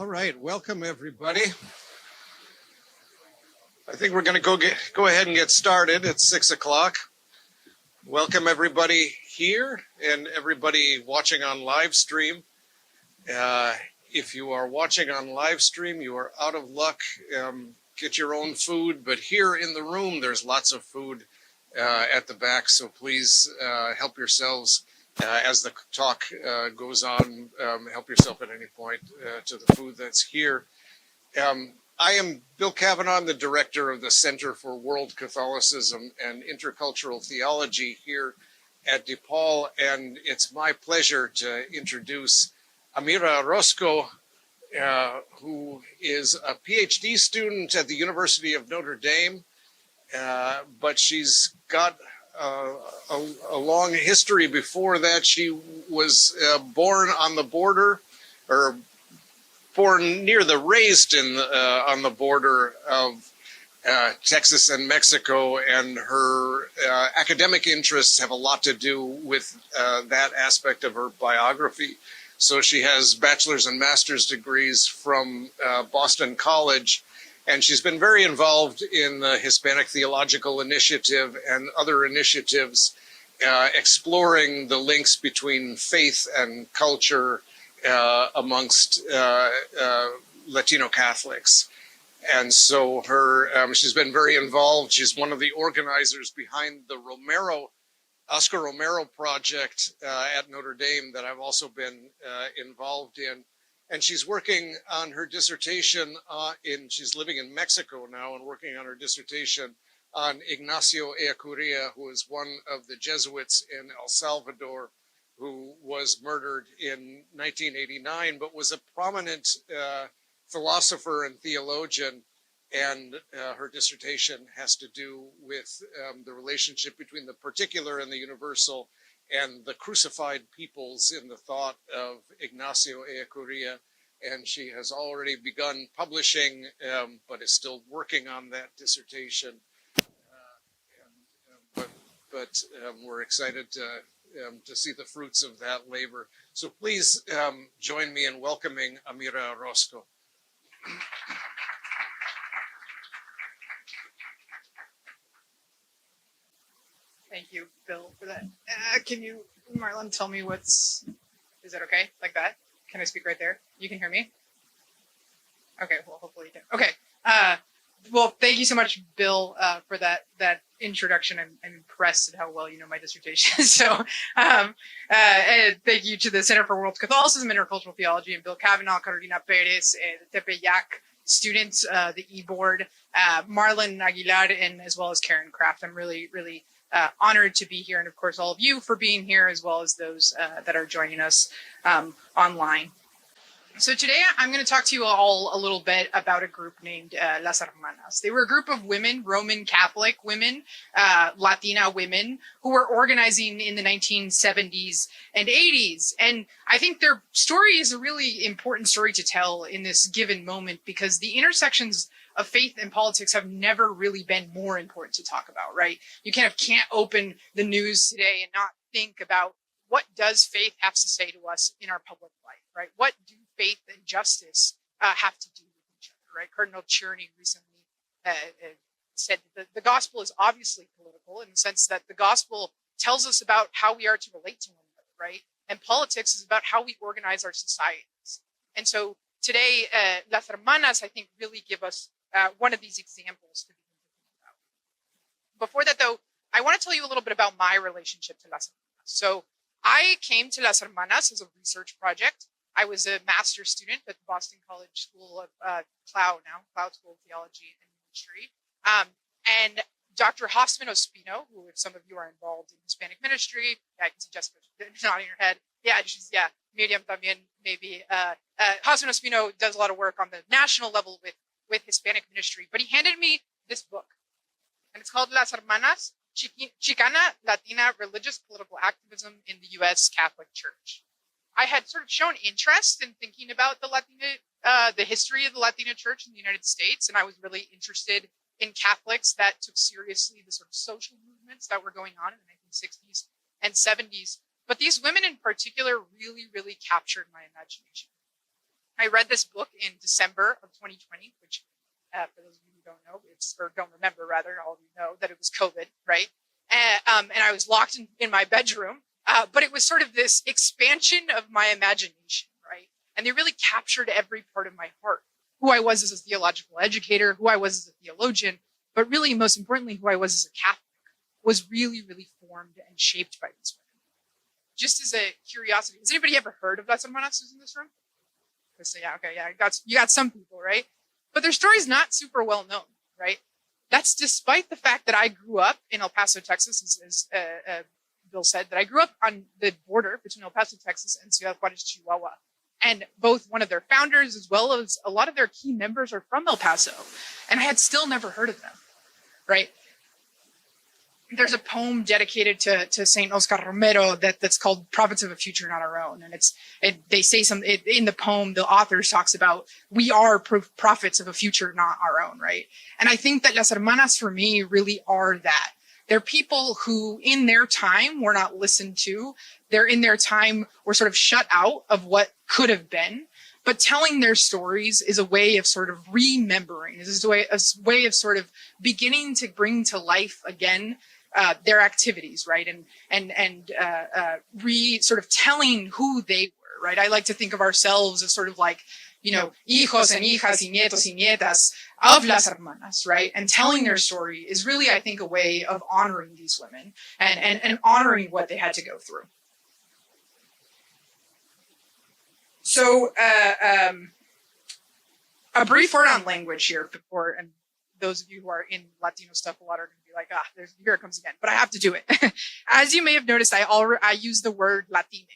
All right, welcome everybody. I think we're going to go ahead and get started. It's 6 o'clock. Welcome everybody here and everybody watching on live stream. If you are watching on live stream, you are out of luck. Get your own food, but here in the room, there's lots of food at the back, so please help yourselves. As the talk goes on, help yourself at any point to the food that's here. I am Bill Cavanaugh. I'm the director of the Center for World Catholicism and Intercultural Theology here at DePaul, and it's my pleasure to introduce Amirah Orozco, who is a PhD student at the University of Notre Dame, but she's got a long history before that. She was born on the border, or born near raised on the border of Texas and Mexico, and her academic interests have a lot to do with that aspect of her biography. So she has bachelor's and master's degrees from Boston College, and she's been very involved in the Hispanic Theological Initiative and other initiatives exploring the links between faith and culture amongst Latino Catholics. And so she's been very involved. She's one of the organizers behind the Óscar Romero project at Notre Dame that I've also been involved in. And she's working on her dissertation she's living in Mexico now and working on her dissertation on Ignacio Ellacuría, who is one of the Jesuits in El Salvador, who was murdered in 1989, but was a prominent philosopher and theologian. And her dissertation has to do with the relationship between the particular and the universal, and the crucified peoples in the thought of Ignacio Ellacuría. And she has already begun publishing, but is still working on that dissertation. But we're excited to see the fruits of that labor. So please join me in welcoming Amirah Orozco. Thank you, Bill, for that. Can you, Marlon, tell me is that okay? Like that? Can I speak right there? You can hear me? Okay, well, hopefully you can. Okay. Well, thank you so much, Bill, for that introduction. I'm impressed at how well you know my dissertation. So and thank you to the Center for World Catholicism and Intercultural Theology, and Bill Cavanaugh, Carolina Perez, the Tepeyac students, the e-board, Marlon Aguilar, and as well as Karen Kraft. I'm really, really honored to be here, and of course all of you for being here, as well as those that are joining us online. So today I'm going to talk to you all a little bit about a group named Las Hermanas. They were a group of women, Roman Catholic women, Latina women, who were organizing in the 1970s and 80s. And I think their story is a really important story to tell in this given moment, because the intersections of faith and politics have never really been more important to talk about, right? You can't open the news today and not think about what does faith have to say to us in our public life, right? What do faith and justice have to do with each other, right? Cardinal Czerny recently said that the gospel is obviously political, in the sense that the gospel tells us about how we are to relate to one another, right? And politics is about how we organize our societies. And so today, Las Hermanas, I think, really give us one of these examples to begin thinking about. Before that, though, I want to tell you a little bit about my relationship to Las Hermanas. So I came to Las Hermanas as a research project. I was a master's student at the Boston College School of Clough School of Theology and Ministry. And Dr. Hosman Ospino, who, if some of you are involved in Hispanic ministry, I can see Jessica nodding her head. Miriam también, maybe. Hosman Ospino does a lot of work on the national level with Hispanic ministry, but he handed me this book, and it's called Las Hermanas, Chicana Latina Religious Political Activism in the U.S. Catholic Church. I had sort of shown interest in thinking about the history of the Latina Church in the United States, and I was really interested in Catholics that took seriously the sort of social movements that were going on in the 1960s and 70s. But these women in particular really, really captured my imagination. I read this book in December of 2020, which for those of you who don't know, or don't remember rather, all of you know that it was COVID, right? And I was locked in my bedroom, but it was sort of this expansion of my imagination, right? And they really captured every part of my heart, who I was as a theological educator, who I was as a theologian, but really, most importantly, who I was as a Catholic, was really, really formed and shaped by these women. Just as a curiosity, has anybody ever heard of Las Hermanas who's in this room? So yeah, okay, yeah, you got some people, right? But their story's not super well known, right? That's despite the fact that I grew up in El Paso, Texas, as Bill said, that I grew up on the border between El Paso, Texas and Ciudad Juarez, Chihuahua. And both one of their founders as well as a lot of their key members are from El Paso. And I had still never heard of them, right? There's a poem dedicated to Saint Óscar Romero that's called "Prophets of a Future Not Our Own," and they say something in the poem. The author talks about we are prophets of a future not our own, right? And I think that Las Hermanas for me really are that. They're people who, in their time, were not listened to. They're in their time were sort of shut out of what could have been. But telling their stories is a way of sort of remembering. Is a way of sort of beginning to bring to life again their activities, right? And sort of telling who they were, right? I like to think of ourselves as sort of like, hijos and hijas y nietos y nietas of Las Hermanas, right? And telling their story is really, I think, a way of honoring these women and honoring what they had to go through. So a brief word on language here before, and those of you who are in Latino stuff a lot are going to be like, here it comes again, but I have to do it. As you may have noticed, I use the word Latine,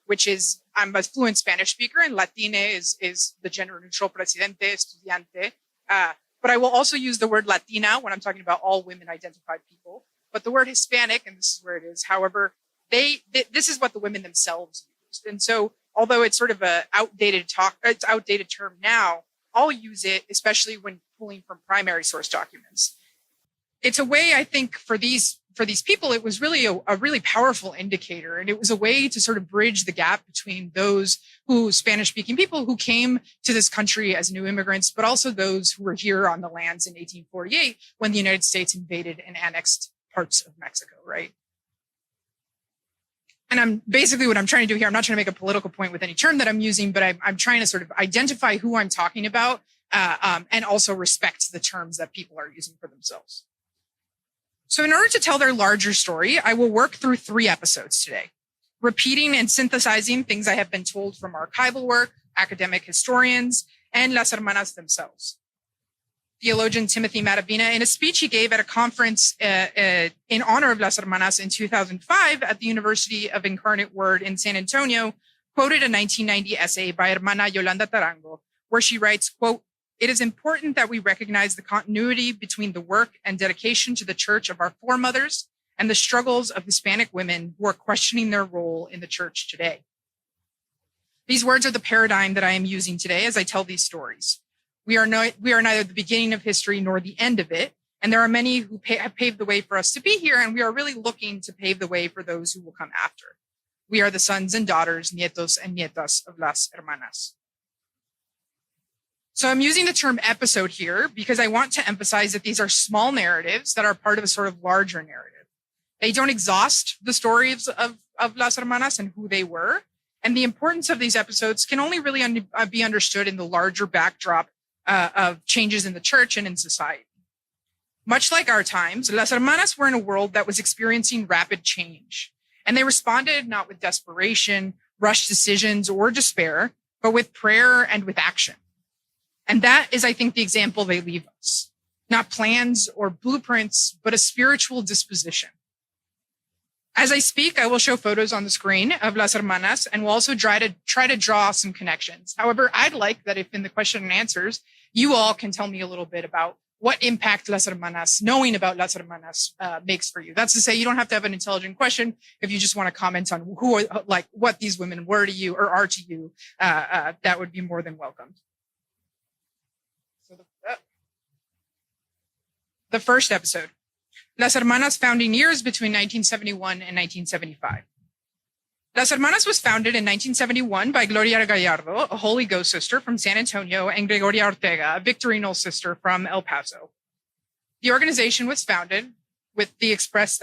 which is, I'm a fluent Spanish speaker, and Latine is the gender neutral presidente, estudiante. But I will also use the word Latina when I'm talking about all women identified people. But the word Hispanic, and this is where it is, however, this is what the women themselves used. And so, although it's sort of it's outdated term now, I'll use it, especially when pulling from primary source documents. It's a way, I think, for these people, it was really a really powerful indicator. And it was a way to sort of bridge the gap between those Spanish-speaking people who came to this country as new immigrants, but also those who were here on the lands in 1848 when the United States invaded and annexed parts of Mexico, right? And what I'm trying to do here, I'm not trying to make a political point with any term that I'm using, but I'm trying to sort of identify who I'm talking about and also respect the terms that people are using for themselves. So in order to tell their larger story, I will work through 3 episodes today, repeating and synthesizing things I have been told from archival work, academic historians, and Las Hermanas themselves. Theologian Timothy Matabina, in a speech he gave at a conference in honor of Las Hermanas in 2005 at the University of Incarnate Word in San Antonio, quoted a 1990 essay by Hermana Yolanda Tarango, where she writes, quote, "It is important that we recognize the continuity between the work and dedication to the church of our foremothers and the struggles of Hispanic women who are questioning their role in the church today." These words are the paradigm that I am using today as I tell these stories. We are neither the beginning of history nor the end of it, and there are many who have paved the way for us to be here, and we are really looking to pave the way for those who will come after. We are the sons and daughters, nietos and nietas of Las Hermanas. So I'm using the term episode here because I want to emphasize that these are small narratives that are part of a sort of larger narrative. They don't exhaust the stories of Las Hermanas and who they were, and the importance of these episodes can only really be understood in the larger backdrop of changes in the church and in society. Much like our times, Las Hermanas were in a world that was experiencing rapid change, and they responded not with desperation, rushed decisions, or despair, but with prayer and with action. And that is, I think, the example they leave us. Not plans or blueprints, but a spiritual disposition. As I speak, I will show photos on the screen of Las Hermanas, and we'll also try to draw some connections. However, I'd like that if in the question and answers, you all can tell me a little bit about what impact Las Hermanas, knowing about Las Hermanas, makes for you. That's to say, you don't have to have an intelligent question. If you just want to comment on what these women were to you or are to you, that would be more than welcome. So the first episode. Las Hermanas' founding years between 1971 and 1975. Las Hermanas was founded in 1971 by Gloria Gallardo, a Holy Ghost sister from San Antonio, and Gregoria Ortega, a Victorino sister from El Paso. The organization was founded with the express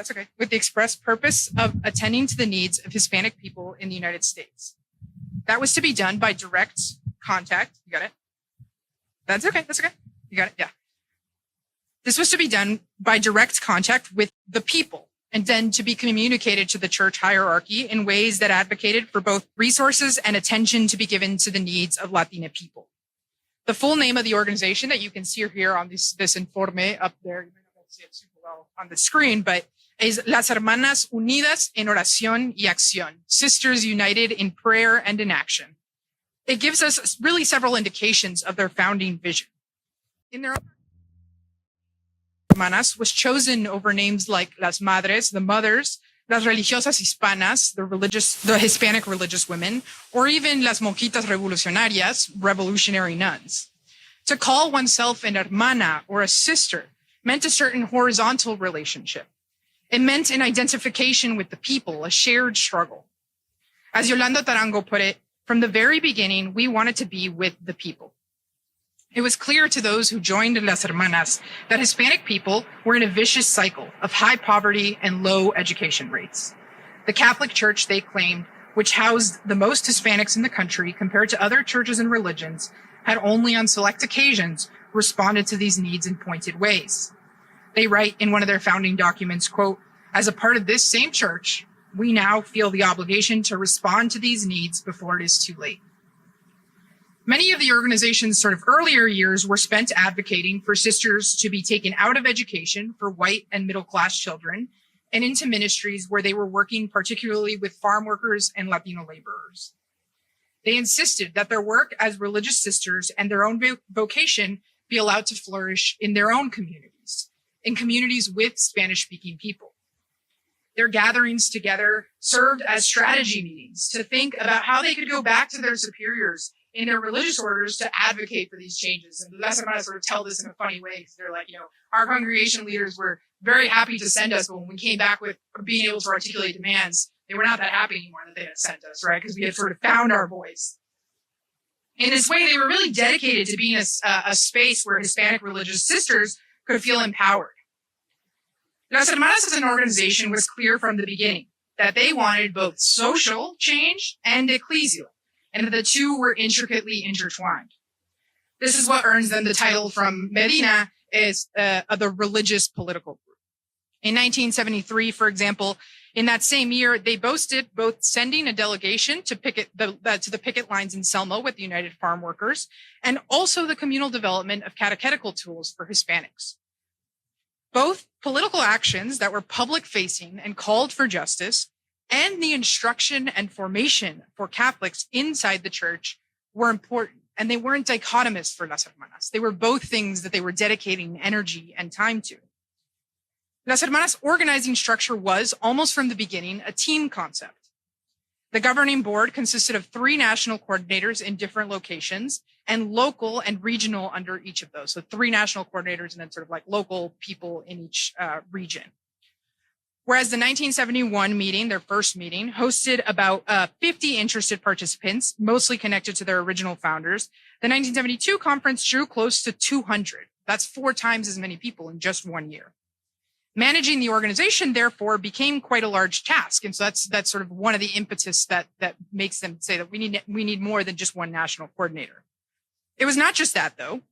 purpose of attending to the needs of Hispanic people in the United States. That was to be done by direct contact. You got it? That's okay. You got it? Yeah. This was to be done by direct contact with the people, and then to be communicated to the church hierarchy in ways that advocated for both resources and attention to be given to the needs of Latina people. The full name of the organization that you can see here on this informe up there, you might not see it super well on the screen, but is Las Hermanas Unidas en Oración y Acción, Sisters United in Prayer and in Action. It gives us really several indications of their founding vision. In their Hermanas was chosen over names like Las Madres, the mothers, Las Religiosas Hispanas, the Hispanic religious women, or even Las Monjitas Revolucionarias, revolutionary nuns. To call oneself an hermana or a sister meant a certain horizontal relationship. It meant an identification with the people, a shared struggle. As Yolanda Tarango put it, from the very beginning, we wanted to be with the people. It was clear to those who joined Las Hermanas that Hispanic people were in a vicious cycle of high poverty and low education rates. The Catholic Church, they claimed, which housed the most Hispanics in the country compared to other churches and religions, had only on select occasions responded to these needs in pointed ways. They write in one of their founding documents, quote, "As a part of this same church, we now feel the obligation to respond to these needs before it is too late." Many of the organization's sort of earlier years were spent advocating for sisters to be taken out of education for white and middle-class children and into ministries where they were working particularly with farm workers and Latino laborers. They insisted that their work as religious sisters and their own vocation be allowed to flourish in their own communities, in communities with Spanish-speaking people. Their gatherings together served as strategy meetings to think about how they could go back to their superiors in their religious orders to advocate for these changes. And Las Hermanas sort of tell this in a funny way, because they're like, our congregation leaders were very happy to send us, but when we came back with being able to articulate demands, they were not that happy anymore that they had sent us, right? Because we had sort of found our voice. In this way, they were really dedicated to being a space where Hispanic religious sisters could feel empowered. Las Hermanas as an organization was clear from the beginning that they wanted both social change and ecclesial, and that the two were intricately intertwined. This is what earns them the title from Medina as the religious political group. In 1973, for example, in that same year, they boasted both sending a delegation to the picket lines in Selma with the United Farm Workers, and also the communal development of catechetical tools for Hispanics. Both political actions that were public-facing and called for justice, and the instruction and formation for Catholics inside the church were important, and they weren't dichotomous for Las Hermanas. They were both things that they were dedicating energy and time to. Las Hermanas' organizing structure was, almost from the beginning, a team concept. The governing board consisted of 3 national coordinators in different locations and local and regional under each of those. So 3 national coordinators and then sort of like local people in each region. Whereas the 1971 meeting, their first meeting, hosted about 50 interested participants, mostly connected to their original founders, the 1972 conference drew close to 200. That's 4 times as many people in just 1 year. Managing the organization, therefore, became quite a large task. And so that's sort of one of the impetus that makes them say that we need more than just one national coordinator. It was not just that, though.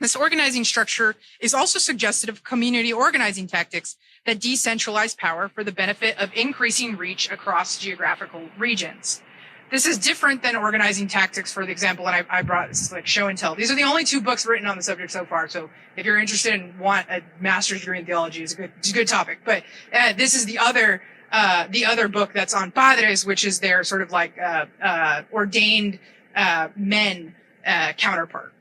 This organizing structure is also suggestive of community organizing tactics that decentralize power for the benefit of increasing reach across geographical regions. This is different than organizing tactics, for the example, and I brought this like show and tell. These are the only 2 books written on the subject so far. So if you're interested and want a master's degree in theology, it's a good topic. But this is the other book that's on Padres, which is their sort of like ordained men counterpart.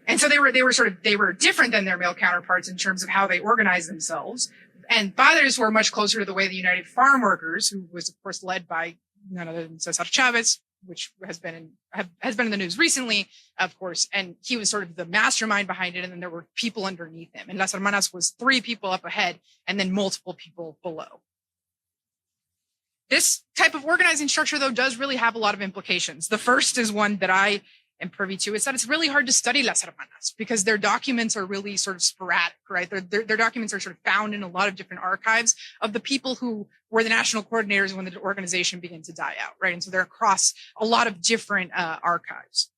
And so they were different than their male counterparts in terms of how they organized themselves. And Padres were much closer to the way the United Farm Workers, who was of course led by none other than Cesar Chavez, which has been in the news recently, of course. And he was sort of the mastermind behind it. And then there were people underneath him. And Las Hermanas was 3 people up ahead and then multiple people below. This type of organizing structure, though, does really have a lot of implications. The first is one that I am privy to, is that it's really hard to study Las Hermanas because their documents are really sort of sporadic, right? Their documents are sort of found in a lot of different archives of the people who were the national coordinators when the organization began to die out, right? And so they're across a lot of different archives.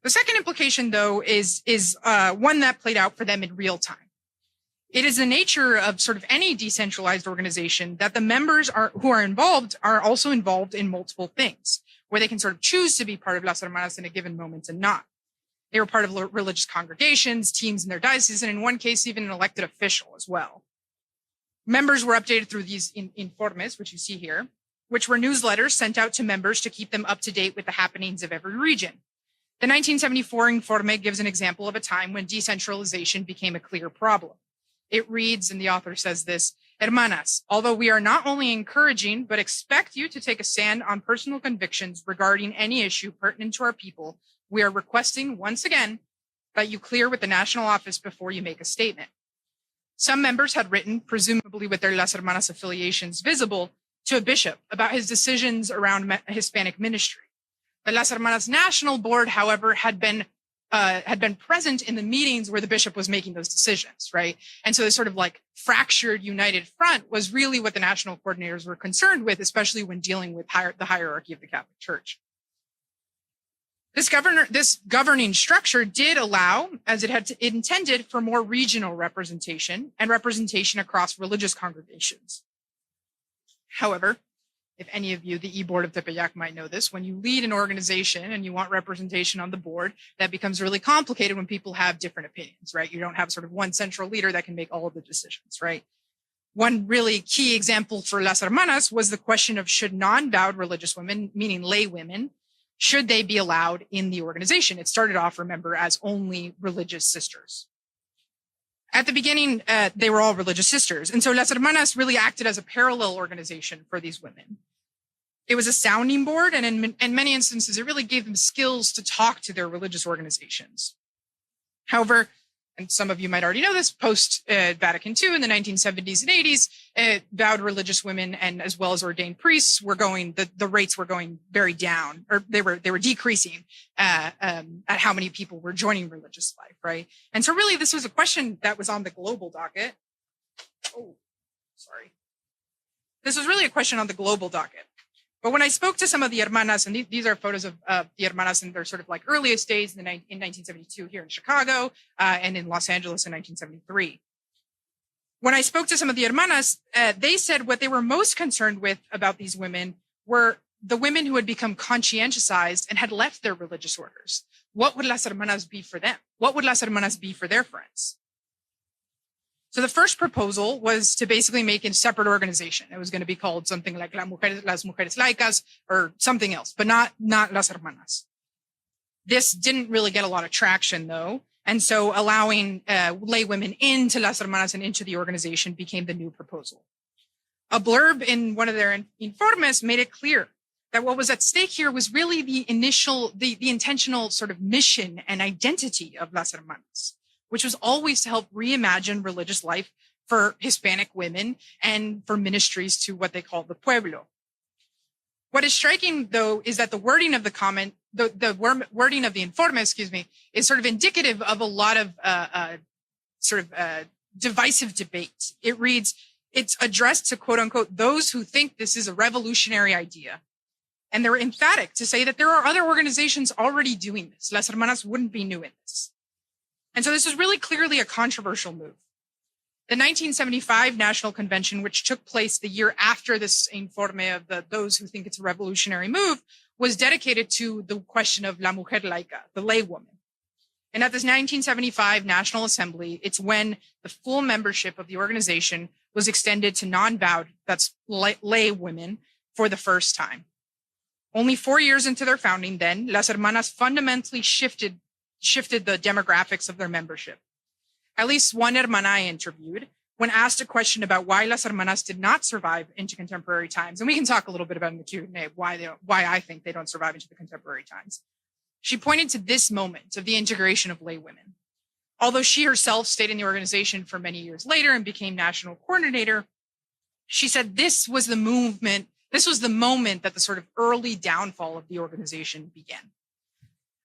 The second implication, though, is one that played out for them in real time. It is the nature of sort of any decentralized organization that the members who are involved are also involved in multiple things, where they can sort of choose to be part of Las Hermanas in a given moment and not. They were part of religious congregations, teams in their diocese, and in one case, even an elected official as well. Members were updated through these informes, which you see here, which were newsletters sent out to members to keep them up to date with the happenings of every region. The 1974 informe gives an example of a time when decentralization became a clear problem. It reads, and the author says this, Hermanas, although we are not only encouraging, but expect you to take a stand on personal convictions regarding any issue pertinent to our people, we are requesting once again that you clear with the national office before you make a statement. Some members had written, presumably with their Las Hermanas affiliations visible, to a bishop about his decisions around Hispanic ministry. The Las Hermanas National Board, however, had been present in the meetings where the bishop was making those decisions, right? And so this sort of like fractured, united front was really what the national coordinators were concerned with, especially when dealing with the hierarchy of the Catholic Church. This governing structure did allow, as it intended, for more regional representation and representation across religious congregations. However, if any of you, the e-board of Tepeyac might know this, when you lead an organization and you want representation on the board, that becomes really complicated when people have different opinions, right? You don't have sort of one central leader that can make all of the decisions, right? One really key example for Las Hermanas was the question of should non-vowed religious women, meaning lay women, should they be allowed in the organization? It started off, remember, as only religious sisters. At the beginning, they were all religious sisters. And so Las Hermanas really acted as a parallel organization for these women. It was a sounding board, and in many instances, it really gave them skills to talk to their religious organizations. However, and some of you might already know this, post-Vatican II in the 1970s and 80s, vowed religious women and as well as ordained priests were the rates were going very down, or they were decreasing at how many people were joining religious life, right? And so really this was a question that was on the global docket. Oh, sorry. This was really a question on the global docket. But when I spoke to some of the hermanas, and these are photos of the hermanas in their sort of like earliest days in 1972 here in Chicago and in Los Angeles in 1973. When I spoke to some of the hermanas, they said what they were most concerned with about these women were the women who had become conscientiousized and had left their religious orders. What would Las Hermanas be for them? What would Las Hermanas be for their friends? So the first proposal was to basically make a separate organization. It was going to be called something like Las Mujeres Laicas or something else, but not Las Hermanas. This didn't really get a lot of traction, though. And so allowing lay women into Las Hermanas and into the organization became the new proposal. A blurb in one of their informes made it clear that what was at stake here was really the intentional sort of mission and identity of Las Hermanas, which was always to help reimagine religious life for Hispanic women and for ministries to what they call the pueblo. What is striking, though, is that the wording of the comment, the wording of the informe, is sort of indicative of a lot of divisive debate. It reads, it's addressed to, quote unquote, those who think this is a revolutionary idea. And they're emphatic to say that there are other organizations already doing this. Las Hermanas wouldn't be new in this. And so this is really clearly a controversial move. The 1975 National Convention, which took place the year after this informe of those who think it's a revolutionary move, was dedicated to the question of la mujer laica, the lay woman. And at this 1975 National Assembly, it's when the full membership of the organization was extended to non-vowed, that's lay women, for the first time. Only 4 years into their founding then, Las Hermanas fundamentally shifted the demographics of their membership. At least one hermana I interviewed, when asked a question about why Las Hermanas did not survive into contemporary times, and we can talk a little bit about in the Q&A why I think they don't survive into the contemporary times. She pointed to this moment of the integration of lay women. Although she herself stayed in the organization for many years later and became national coordinator, she said this was the movement This was the moment that the sort of early downfall of the organization began.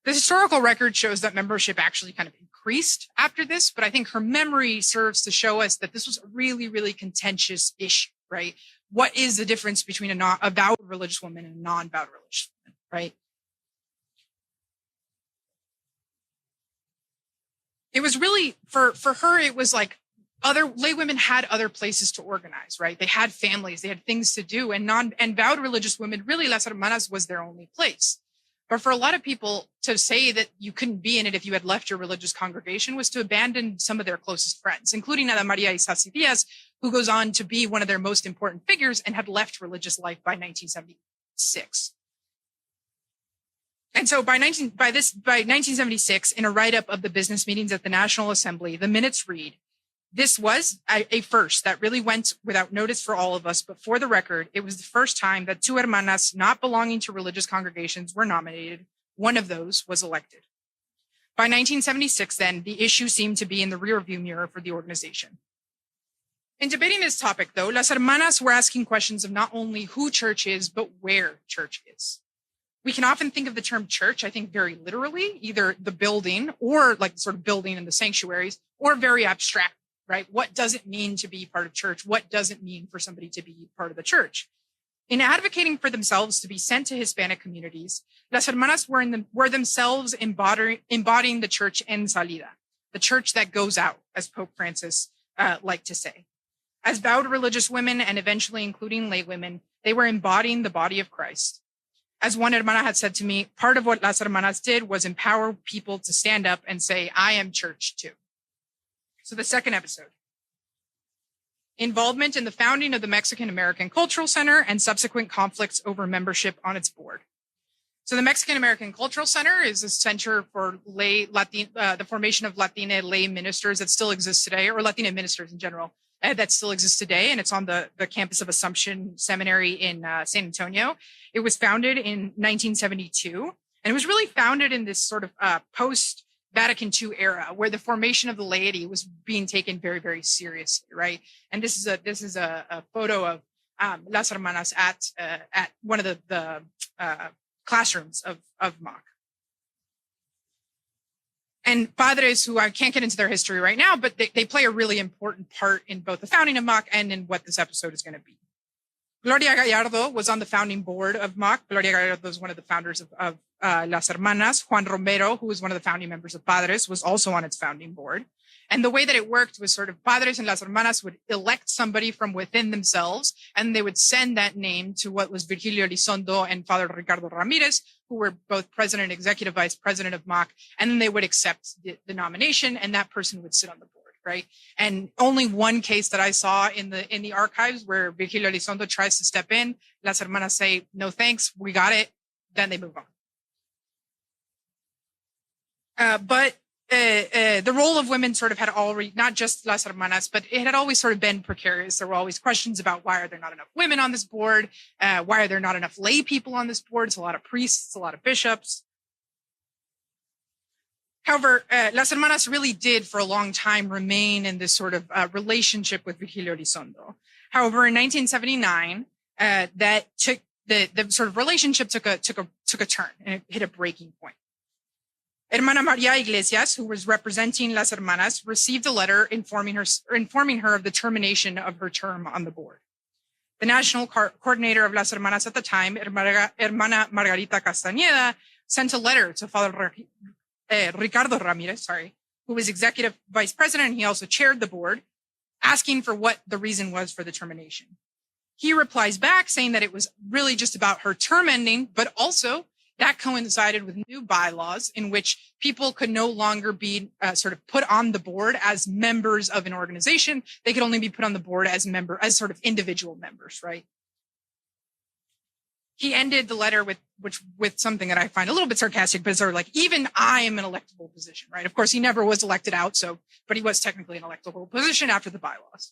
The historical record shows that membership actually kind of increased after this, but I think her memory serves to show us that this was a really, really contentious issue, right? What is the difference between a vowed religious woman and a non-vowed religious woman, right? It was really, for her, it was like other lay women had other places to organize, right? They had families, they had things to do, and vowed religious women, really, Las Hermanas was their only place. But for a lot of people, to say that you couldn't be in it if you had left your religious congregation was to abandon some of their closest friends, including Ana Maria Isasi Diaz, who goes on to be one of their most important figures and had left religious life by 1976. And so by 1976, in a write-up of the business meetings at the National Assembly, the minutes read, "This was a first that really went without notice for all of us, but for the record, it was the first time that two hermanas not belonging to religious congregations were nominated. One of those was elected." By 1976, then, the issue seemed to be in the rearview mirror for the organization. In debating this topic, though, Las Hermanas were asking questions of not only who church is, but where church is. We can often think of the term church, I think, very literally, either the building or like sort of building in the sanctuaries, or very abstract, right? What does it mean to be part of church? What does it mean for somebody to be part of the church? In advocating for themselves to be sent to Hispanic communities, Las Hermanas were themselves embodying the church en salida, the church that goes out, as Pope Francis liked to say. As vowed religious women, and eventually including lay women, they were embodying the body of Christ. As one hermana had said to me, part of what Las Hermanas did was empower people to stand up and say, I am church too. So the second episode. Involvement in the founding of the Mexican American Cultural Center and subsequent conflicts over membership on its board. So the Mexican American Cultural Center is a center for the formation of Latina lay ministers that still exists today, or Latina ministers in general, that still exists today. And it's on the campus of Assumption Seminary in San Antonio. It was founded in 1972, and it was really founded in this sort of post-Vatican II era, where the formation of the laity was being taken very, very seriously, right? And this is a photo of Las Hermanas at one of the classrooms of MOC. And padres, who I can't get into their history right now, but they play a really important part in both the founding of MOC and in what this episode is going to be. Gloria Gallardo was on the founding board of MOC. Gloria Gallardo is one of the founders of Las Hermanas. Juan Romero, who was one of the founding members of Padres, was also on its founding board. And the way that it worked was sort of Padres and Las Hermanas would elect somebody from within themselves, and they would send that name to what was Virgilio Elizondo and Father Ricardo Ramirez, who were both president and executive vice president of MOC, and then they would accept the nomination, and that person would sit on the board. Right. And only one case that I saw in the archives where Virgilio Elizondo tries to step in, Las Hermanas say, no, thanks, we got it. Then they move on. But the role of women sort of had already, not just Las Hermanas, but it had always sort of been precarious. There were always questions about why are there not enough women on this board? Why are there not enough lay people on this board? It's a lot of priests, a lot of bishops. However, Las Hermanas really did for a long time remain in this sort of relationship with Virgilio Elizondo. However, in 1979, that took the sort of relationship took a turn, and it hit a breaking point. Hermana Maria Iglesias, who was representing Las Hermanas, received a letter informing her of the termination of her term on the board. The national coordinator of Las Hermanas at the time, Hermana Margarita Castañeda, sent a letter to Father Ricardo Ramirez, who was executive vice president, and he also chaired the board, asking for what the reason was for the termination. He replies back saying that it was really just about her term ending, but also that coincided with new bylaws in which people could no longer be sort of put on the board as members of an organization. They could only be put on the board as sort of individual members, right? He ended the letter with something that I find a little bit sarcastic, but it's sort of like, even I am an electable position, right? Of course, he never was elected out, but he was technically an electable position after the bylaws.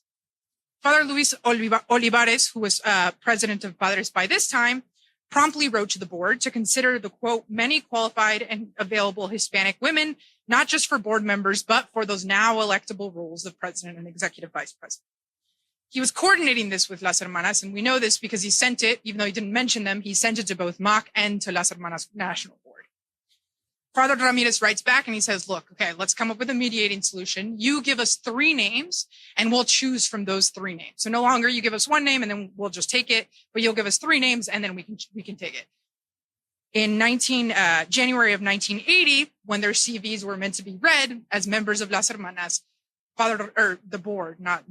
Father Luis Olivares, who was president of Padres by this time, promptly wrote to the board to consider the, quote, many qualified and available Hispanic women, not just for board members, but for those now electable roles of president and executive vice president. he was coordinating this with Las Hermanas, and we know this because he sent it, even though he didn't mention them, he sent it to both MAC and to Las Hermanas National Board. Father Ramirez writes back and he says, look, okay, let's come up with a mediating solution. You give us 3 names and we'll choose from those 3 names. So no longer you give us 1 name and then we'll just take it, but you'll give us 3 names and then we can take it. In January of 1980, when their CVs were meant to be read as members of Las Hermanas, the board, not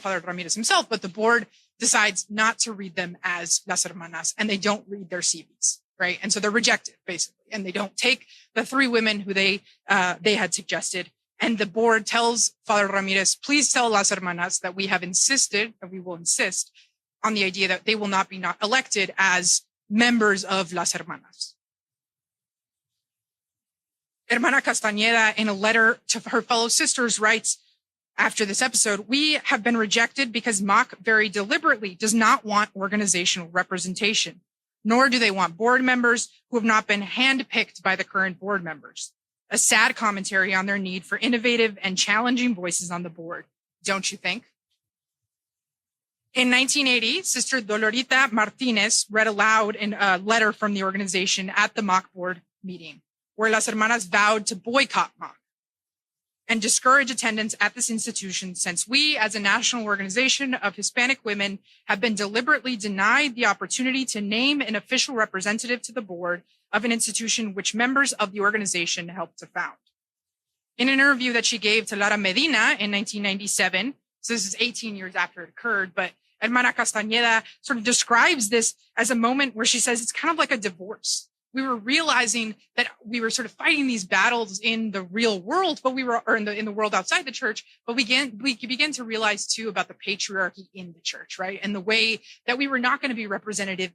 Father Ramirez himself, but the board decides not to read them as Las Hermanas, and they don't read their CVs, right? And so they're rejected, basically, and they don't take the 3 women who they had suggested. And the board tells Father Ramirez, please tell Las Hermanas that we have insisted, that we will insist on the idea that they will not be elected as members of Las Hermanas. Hermana Castañeda, in a letter to her fellow sisters, writes, after this episode, we have been rejected because MAC very deliberately does not want organizational representation, nor do they want board members who have not been handpicked by the current board members. A sad commentary on their need for innovative and challenging voices on the board, don't you think? In 1980, Sister Dolorita Martinez read aloud in a letter from the organization at the MAC board meeting, where Las Hermanas vowed to boycott MAC and discourage attendance at this institution, since we, as a national organization of Hispanic women, have been deliberately denied the opportunity to name an official representative to the board of an institution which members of the organization helped to found. In an interview that she gave to Lara Medina in 1997, so this is 18 years after it occurred, but Hermana Castañeda sort of describes this as a moment where she says it's kind of like a divorce. We were realizing that we were sort of fighting these battles in the real world, but in the world outside the church, but we began to realize too about the patriarchy in the church, right? And the way that we were not going to be represented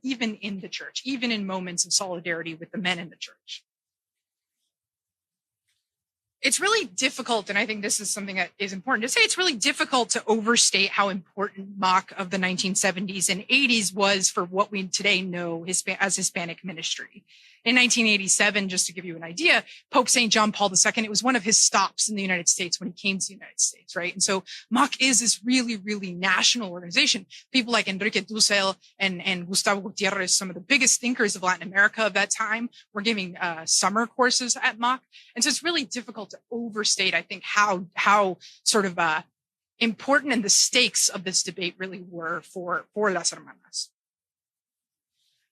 even in the church, even in moments of solidarity with the men in the church. It's really difficult, and I think this is something that is important to say, it's really difficult to overstate how important MAC of the 1970s and 80s was for what we today know as Hispanic ministry. In 1987, just to give you an idea, Pope St. John Paul II, it was one of his stops in the United States when he came to the United States, right? And so MAC is this really, really national organization. People like Enrique Dussel and Gustavo Gutierrez, some of the biggest thinkers of Latin America of that time, were giving summer courses at MAC. And so it's really difficult to overstate, I think, how sort of important and the stakes of this debate really were for Las Hermanas.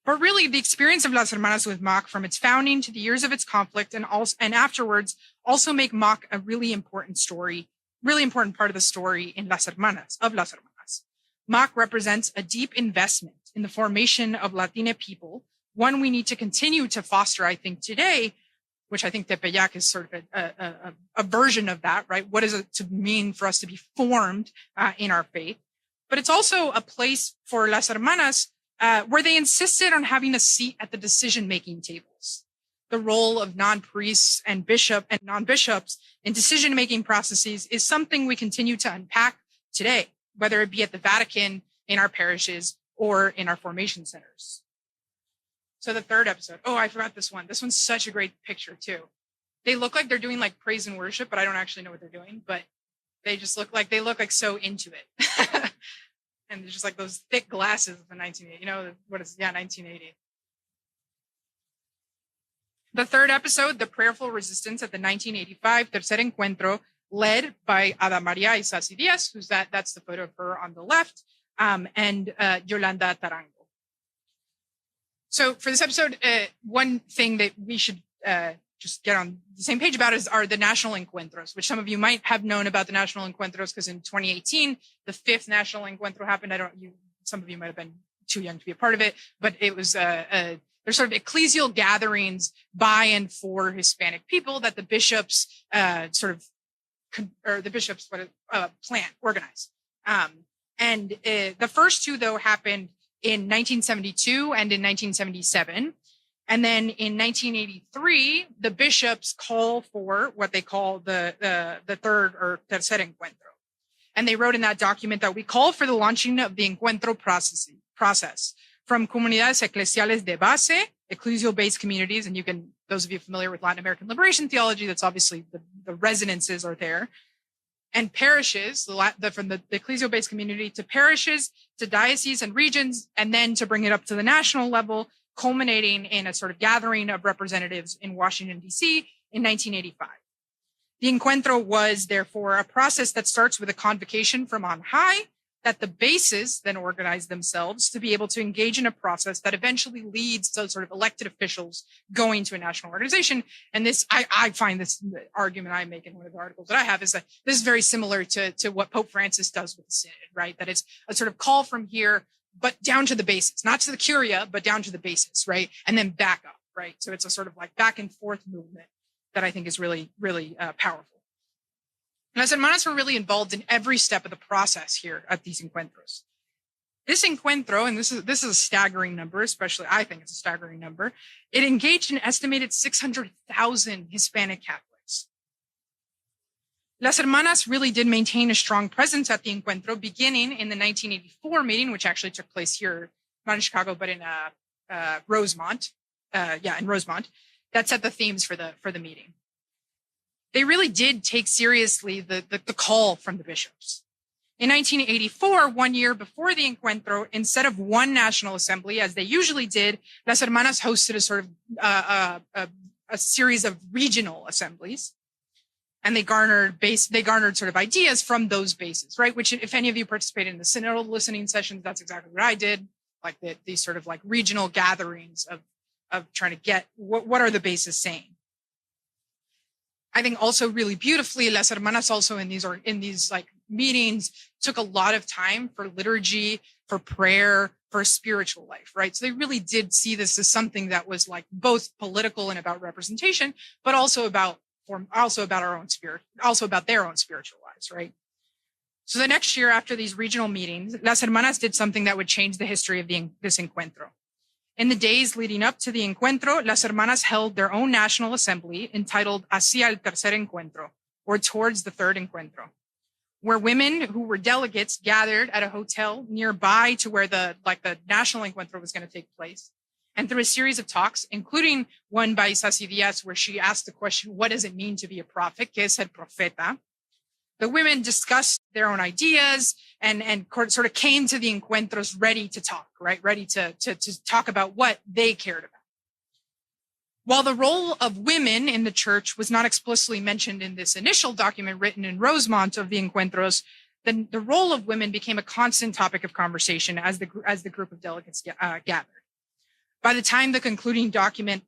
But really, the experience of Las Hermanas with MAC from its founding to the years of its conflict and afterwards also make MAC a really important part of the story in Las Hermanas. MAC represents a deep investment in the formation of Latina people, one we need to continue to foster, I think, today, which I think Tepeyac is sort of a version of that, right? What does it to mean for us to be formed in our faith? But it's also a place for Las Hermanas where they insisted on having a seat at the decision-making tables. The role of non-priests and non-bishops in decision-making processes is something we continue to unpack today, whether it be at the Vatican, in our parishes, or in our formation centers. So the third episode. Oh, I forgot this one. This one's such a great picture too. They look like they're doing like praise and worship, but I don't actually know what they're doing, but they look like so into it. And just like those thick glasses of the 1980, 1980. The third episode, the prayerful resistance at the 1985 Tercer Encuentro, led by Ada Maria Isasi Diaz, that's the photo of her on the left, and Yolanda Tarango. So for this episode, one thing that we should just get on the same page about are the National Encuentros, which some of you might have known about the National Encuentros because in 2018, the 5th National Encuentro happened. Some of you might have been too young to be a part of it, but it was they're sort of ecclesial gatherings by and for Hispanic people that the bishops organize. And the first 2, though, happened in 1972 and in 1977. And then in 1983, the bishops call for what they call the third or tercer encuentro. And they wrote in that document that we call for the launching of the encuentro process from comunidades eclesiales de base, ecclesial-based communities. And those of you familiar with Latin American liberation theology, that's obviously the resonances are there. and parishes, from the ecclesial-based community to parishes, to dioceses and regions, and then to bring it up to the national level, culminating in a sort of gathering of representatives in Washington, D.C. in 1985. The encuentro was, therefore, a process that starts with a convocation from on high, that the bases then organize themselves to be able to engage in a process that eventually leads to sort of elected officials going to a national organization. And this, I find this argument I make in one of the articles that I have is that this is very similar to what Pope Francis does with the Synod, right? That it's a sort of call from here, but down to the basics, not to the curia, but down to the basics, right? And then back up, right? So it's a sort of like back and forth movement that I think is really, really powerful. Las Hermanas were really involved in every step of the process here at these encuentros. This encuentro, and this is a staggering number, especially I think it's a staggering number, it engaged an estimated 600,000 Hispanic Catholics. Las Hermanas really did maintain a strong presence at the encuentro beginning in the 1984 meeting, which actually took place here, not in Chicago, but in Rosemont. In Rosemont, that set the themes for the meeting. They really did take seriously the call from the bishops. In 1984, 1 year before the encuentro, instead of one national assembly, as they usually did, Las Hermanas hosted a sort of a series of regional assemblies, and they garnered sort of ideas from those bases, right? Which, if any of you participated in the synodal listening sessions, that's exactly what I did. Like these sort of like regional gatherings of trying to get what are the bases saying. I think also really beautifully, Las Hermanas also in these like meetings took a lot of time for liturgy, for prayer, for a spiritual life, right? So they really did see this as something that was like both political and about representation, but also about our own spirit, also about their own spiritual lives, right? So the next year after these regional meetings, Las Hermanas did something that would change the history of this encuentro. In the days leading up to the encuentro, Las Hermanas held their own national assembly entitled Hacia el Tercer Encuentro, or Towards the Third Encuentro, where women who were delegates gathered at a hotel nearby to where the national encuentro was going to take place. And through a series of talks, including one by Sasi Diaz, where she asked the question, what does it mean to be a prophet? ¿Qué es el profeta? The women discussed their own ideas and sort of came to the encuentros ready to talk, right? Ready to talk about what they cared about. While the role of women in the church was not explicitly mentioned in this initial document written in Rosemont of the encuentros, then the role of women became a constant topic of conversation as the group of delegates gathered. By the time the concluding document,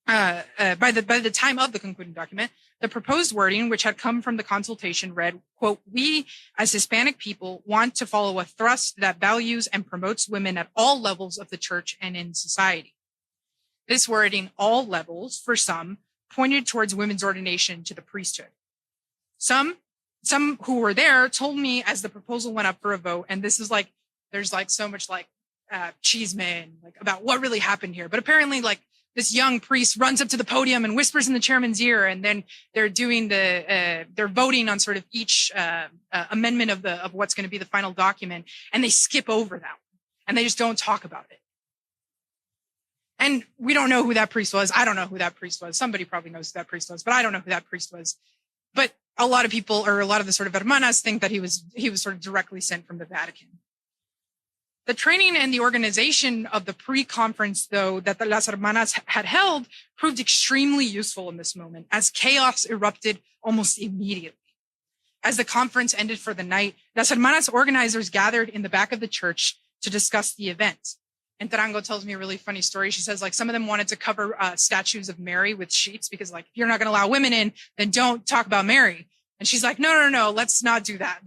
by the time of the concluding document, the proposed wording, which had come from the consultation, read, quote, "We, as Hispanic people, want to follow a thrust that values and promotes women at all levels of the church and in society." This wording, all levels, for some, pointed towards women's ordination to the priesthood. Some who were there told me as the proposal went up for a vote, and this is like, there's like so much like chisme like about what really happened here. But apparently like this young priest runs up to the podium and whispers in the chairman's ear, and then they're doing they're voting on sort of each amendment of what's going to be the final document, and they skip over that and they just don't talk about it. And we don't know who that priest was. I don't know who that priest was. Somebody probably knows who that priest was, but I don't know who that priest was. But a lot of people, or a lot of the sort of hermanas, think that he was sort of directly sent from the Vatican. The training and the organization of the pre-conference, though, that the Las Hermanas had held proved extremely useful in this moment, as chaos erupted almost immediately. As the conference ended for the night, Las Hermanas organizers gathered in the back of the church to discuss the event. And Tarango tells me a really funny story. She says, like, some of them wanted to cover statues of Mary with sheets because, like, if you're not going to allow women in, then don't talk about Mary. And she's like, no, let's not do that.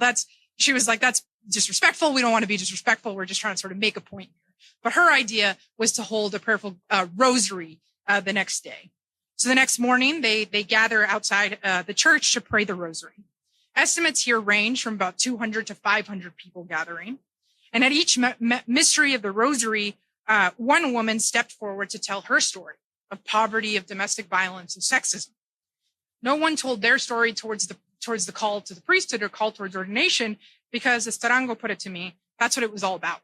She was like, that's disrespectful. We don't want to be disrespectful. We're just trying to sort of make a point here. But her idea was to hold a prayerful rosary the next day. So the next morning, they gather outside the church to pray the rosary. Estimates here range from about 200 to 500 people gathering. And at each mystery of the rosary, one woman stepped forward to tell her story of poverty, of domestic violence, and sexism. No one told their story towards the call to the priesthood or call towards ordination, because, as Tarango put it to me, that's what it was all about.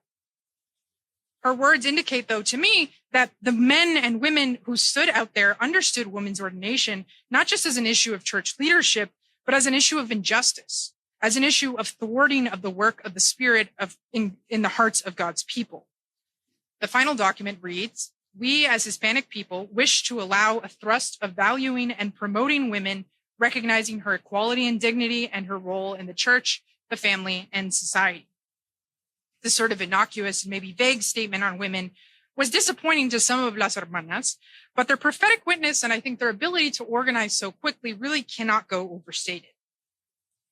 Her words indicate, though, to me, that the men and women who stood out there understood women's ordination not just as an issue of church leadership, but as an issue of injustice, as an issue of thwarting of the work of the Spirit in the hearts of God's people. The final document reads, "We as Hispanic people wish to allow a thrust of valuing and promoting women, recognizing her equality and dignity and her role in the church, the family, and society." This sort of innocuous and maybe vague statement on women was disappointing to some of Las Hermanas, but their prophetic witness and I think their ability to organize so quickly really cannot go overstated.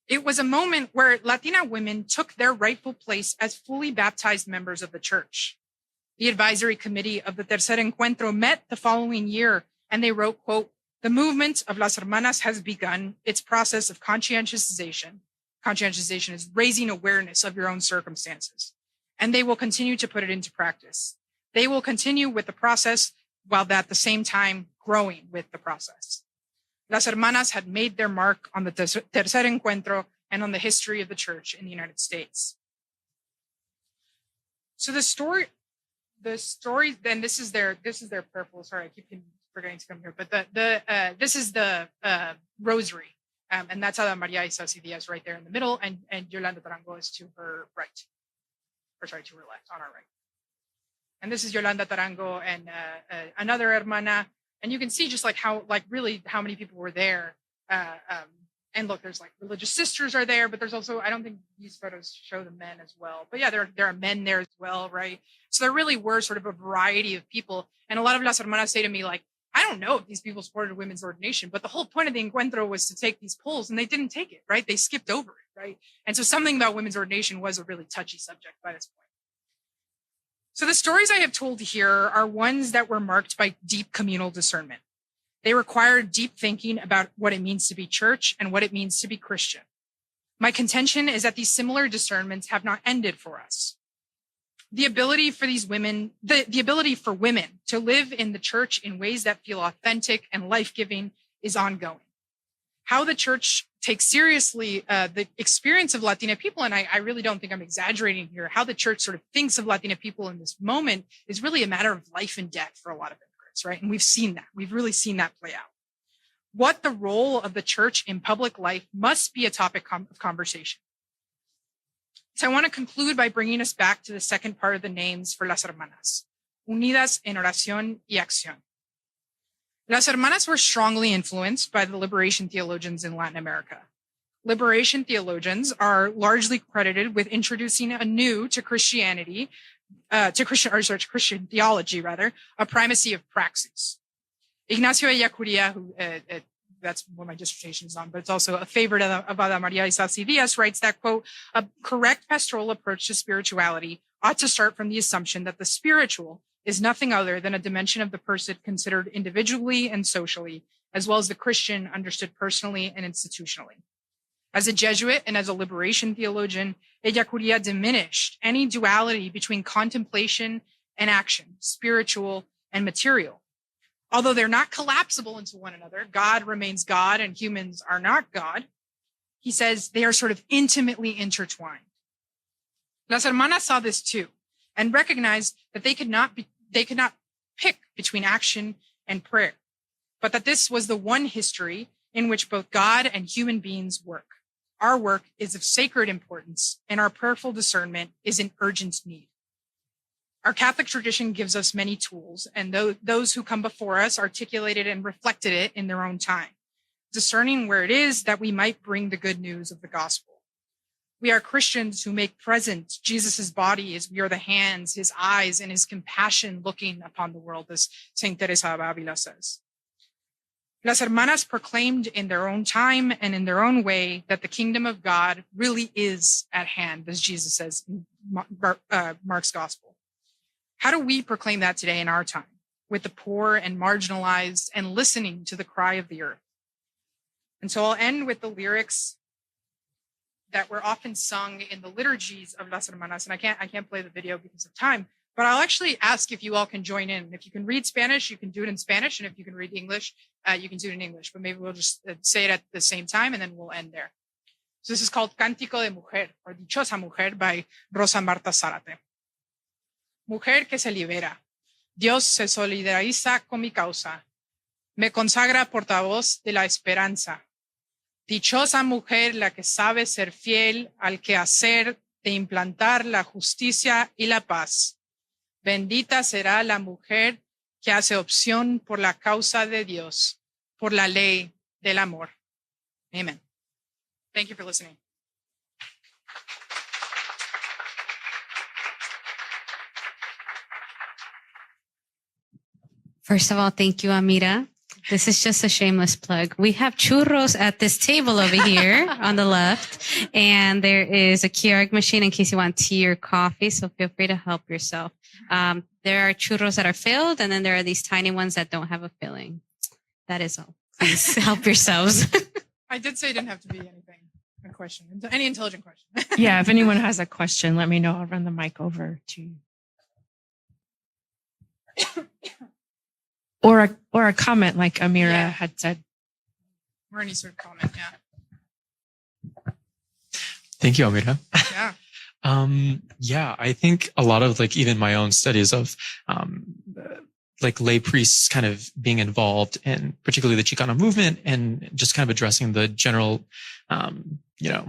It was a moment where Latina women took their rightful place as fully baptized members of the church. The advisory committee of the Tercer Encuentro met the following year, and they wrote, quote, "The movement of Las Hermanas has begun its process of conscientization. Conscientization is raising awareness of your own circumstances, and they will continue to put it into practice. They will continue with the process while at the same time growing with the process." Las Hermanas had made their mark on the Tercer Encuentro and on the history of the church in the United States. So the story, then this is their purple. Sorry, I keep forgetting to come here, but this is the rosary, and that's Ada Maria Isasi Diaz right there in the middle, and Yolanda Tarango is to her right, or sorry, to her left, on our right. And this is Yolanda Tarango and another hermana, and you can see just how many people were there. And look, there's religious sisters are there, but there's also, I don't think these photos show the men as well. But yeah, there are men there as well, right? So there really were sort of a variety of people. And a lot of Las Hermanas say to me, I don't know if these people supported women's ordination, but the whole point of the encuentro was to take these polls, and they didn't take it, right? They skipped over it, right? And so something about women's ordination was a really touchy subject by this point. So the stories I have told here are ones that were marked by deep communal discernment. They require deep thinking about what it means to be church and what it means to be Christian. My contention is that these similar discernments have not ended for us. The ability for these women, the ability for women to live in the church in ways that feel authentic and life-giving is ongoing. How the church takes seriously the experience of Latina people, and I really don't think I'm exaggerating here, how the church sort of thinks of Latina people in this moment is really a matter of life and death for a lot of immigrants, right? And we've seen that. We've really seen that play out. What the role of the church in public life must be a topic of conversation. So I want to conclude by bringing us back to the second part of the names for Las Hermanas, Unidas en Oración y Acción. Las Hermanas were strongly influenced by the liberation theologians in Latin America. Liberation theologians are largely credited with introducing anew to Christianity, Christian theology rather, a primacy of praxis. Ignacio Ellacuría, who that's what my dissertation is on, but it's also a favorite of Ada Maria Isasi Diaz, writes that, quote, "A correct pastoral approach to spirituality ought to start from the assumption that the spiritual is nothing other than a dimension of the person considered individually and socially, as well as the Christian understood personally and institutionally." As a Jesuit and as a liberation theologian, Ellacuría diminished any duality between contemplation and action, spiritual and material. Although they're not collapsible into one another, God remains God and humans are not God, he says they are sort of intimately intertwined. Las Hermanas saw this too and recognized that they could not pick between action and prayer, but that this was the one history in which both God and human beings work. Our work is of sacred importance, and our prayerful discernment is in urgent need. Our Catholic tradition gives us many tools, and those who come before us articulated and reflected it in their own time, discerning where it is that we might bring the good news of the gospel. We are Christians who make present Jesus' body as we are the hands, his eyes, and his compassion looking upon the world, as Saint Teresa of Avila says. Las Hermanas proclaimed in their own time and in their own way that the kingdom of God really is at hand, as Jesus says in Mark's gospel. How do we proclaim that today in our time, with the poor and marginalized and listening to the cry of the earth? And so I'll end with the lyrics that were often sung in the liturgies of Las Hermanas. And I can't play the video because of time, but I'll actually ask if you all can join in. If you can read Spanish, you can do it in Spanish. And if you can read English, you can do it in English. But maybe we'll just say it at the same time and then we'll end there. So this is called Cántico de Mujer, or Dichosa Mujer, by Rosa Marta Zárate. Mujer que se libera. Dios se solidariza con mi causa. Me consagra portavoz de la esperanza. Dichosa mujer la que sabe ser fiel al quehacer de implantar la justicia y la paz. Bendita será la mujer que hace opción por la causa de Dios, por la ley del amor. Amen. Thank you for listening. First of all, thank you, Amirah. This is just a shameless plug. We have churros at this table over here on the left, and there is a Keurig machine in case you want tea or coffee, so feel free to help yourself. There are churros that are filled, and then there are these tiny ones that don't have a filling. That is all. Please help yourselves. I did say it didn't have to be anything, a question, any intelligent question. Yeah, if anyone has a question, let me know. I'll run the mic over to you. Or a comment like Amirah had said. Or any sort of comment, yeah. Thank you, Amirah. Yeah. I think a lot of like even my own studies of like lay priests kind of being involved in particularly the Chicano movement and just kind of addressing the general, the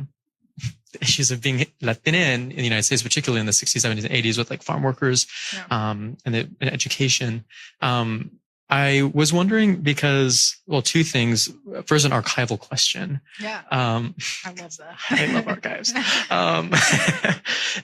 issues of being Latina in the United States, particularly in the 60s, 70s, and 80s with like farm workers, and education. I was wondering because, well, two things. First, an archival question. Yeah. I love that. I love archives.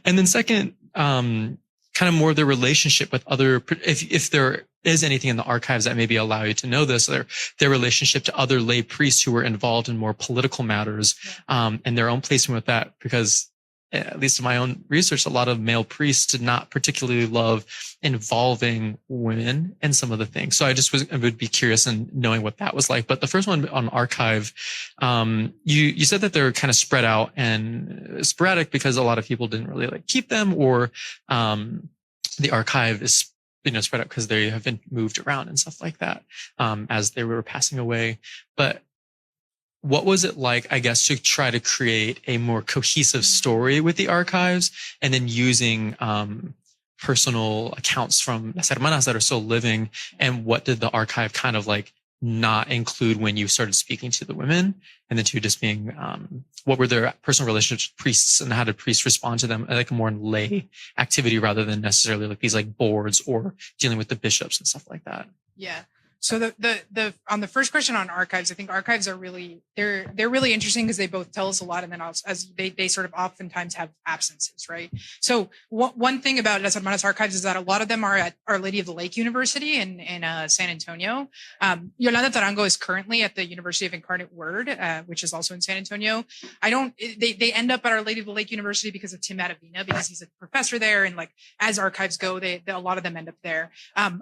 And then second, kind of more the relationship with other, if there is anything in the archives that maybe allow you to know this, their relationship to other lay priests who were involved in more political matters, and their own placement with that, because at least in my own research, a lot of male priests did not particularly love involving women in some of the things. So I would be curious in knowing what that was like. But the first one on archive, you said that they're kind of spread out and sporadic because a lot of people didn't really like keep them, or the archive is spread out because they have been moved around and stuff like that as they were passing away. But what was it like, I guess, to try to create a more cohesive story with the archives and then using personal accounts from Las Hermanas that are still living? And what did the archive kind of like not include when you started speaking to the women? And the two just being, what were their personal relationships with priests and how did priests respond to them, like a more lay activity rather than necessarily like these like boards or dealing with the bishops and stuff like that? Yeah. So the on the first question on archives, I think archives are they're really interesting because they both tell us a lot, and then also as they sort of oftentimes have absences, right? So one thing about Las Hermanas archives is that a lot of them are at Our Lady of the Lake University in San Antonio. Yolanda Tarango is currently at the University of Incarnate Word, which is also in San Antonio. They end up at Our Lady of the Lake University because of Tim Adavina, because he's a professor there, and like as archives go, a lot of them end up there. A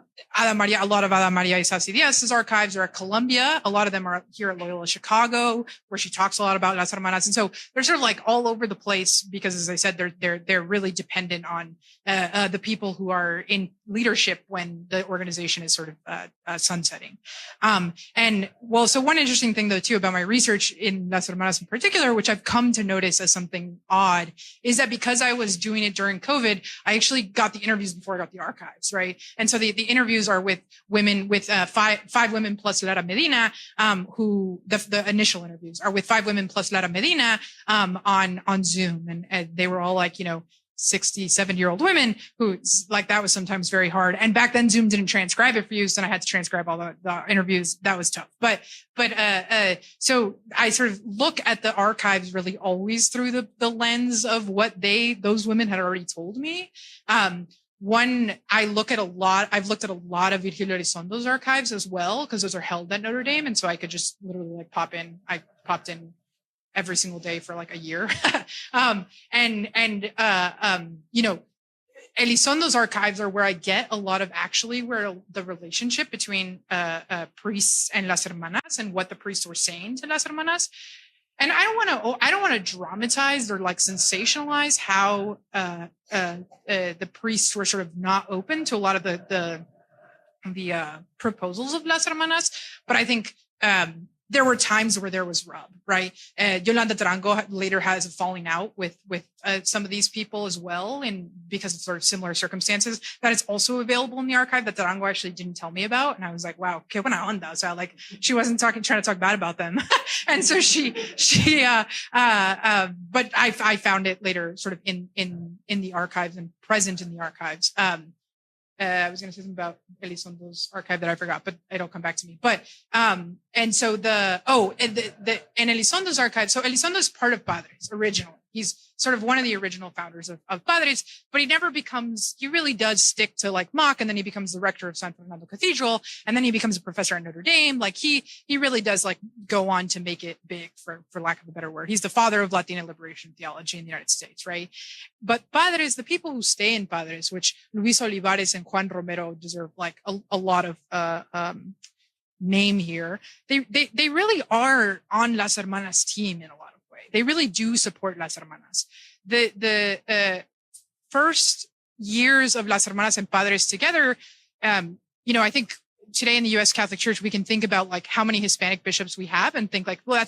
lot of Ada Maria Isasi Diaz's archives are at Columbia. A lot of them are here at Loyola Chicago, where she talks a lot about Las Hermanas. And so they're sort of like all over the place because, as I said, they're really dependent on the people who are in leadership when the organization is sort of sunsetting. So one interesting thing though too about my research in Las Hermanas in particular, which I've come to notice as something odd, is that because I was doing it during COVID, I actually got the interviews before I got the archives, right? And so the interviews are with women, with five women plus Lara Medina, who the initial interviews are with 5 women plus Lara Medina on Zoom, and they were all like 60, 70-year-old women who like that was sometimes very hard. And back then Zoom didn't transcribe it for you, so I had to transcribe all the interviews. That was tough. But so I sort of look at the archives really always through the lens of what those women had already told me. I've looked at a lot of Virgilio Elizondo's archives as well, because those are held at Notre Dame. And so I could just literally like pop in. I popped in every single day for like a year. Elizondo's archives are where I get a lot of actually where the relationship between priests and Las Hermanas and what the priests were saying to Las Hermanas. And I don't want to dramatize or like sensationalize how the priests were sort of not open to a lot of the proposals of Las Hermanas, but I think there were times where there was rub, right? Yolanda Tarango later has a falling out with some of these people as well, and because of sort of similar circumstances. That is also available in the archive that Tarango actually didn't tell me about, and I was like, wow, qué buena onda. So like, she wasn't trying to talk bad about them, and so but I found it later, sort of in the archives and present in the archives. I was going to say something about Elizondo's archive that I forgot, but it'll come back to me. But, and so in Elizondo's archive, so Elizondo is part of Padres originally. He's sort of one of the original founders of Padres, but he really does stick to like MOC, and then he becomes the rector of San Fernando Cathedral, and then he becomes a professor at Notre Dame. Like he really does like go on to make it big, for lack of a better word. He's the father of Latina liberation theology in the United States, right? But Padres, the people who stay in Padres, which Luis Olivares and Juan Romero deserve like a lot of name here. They really are on Las Hermanas team in a lot of ways. They really do support Las Hermanas. The first years of Las Hermanas and Padres together, I think today in the U.S. Catholic Church, we can think about like how many Hispanic bishops we have and think like, well,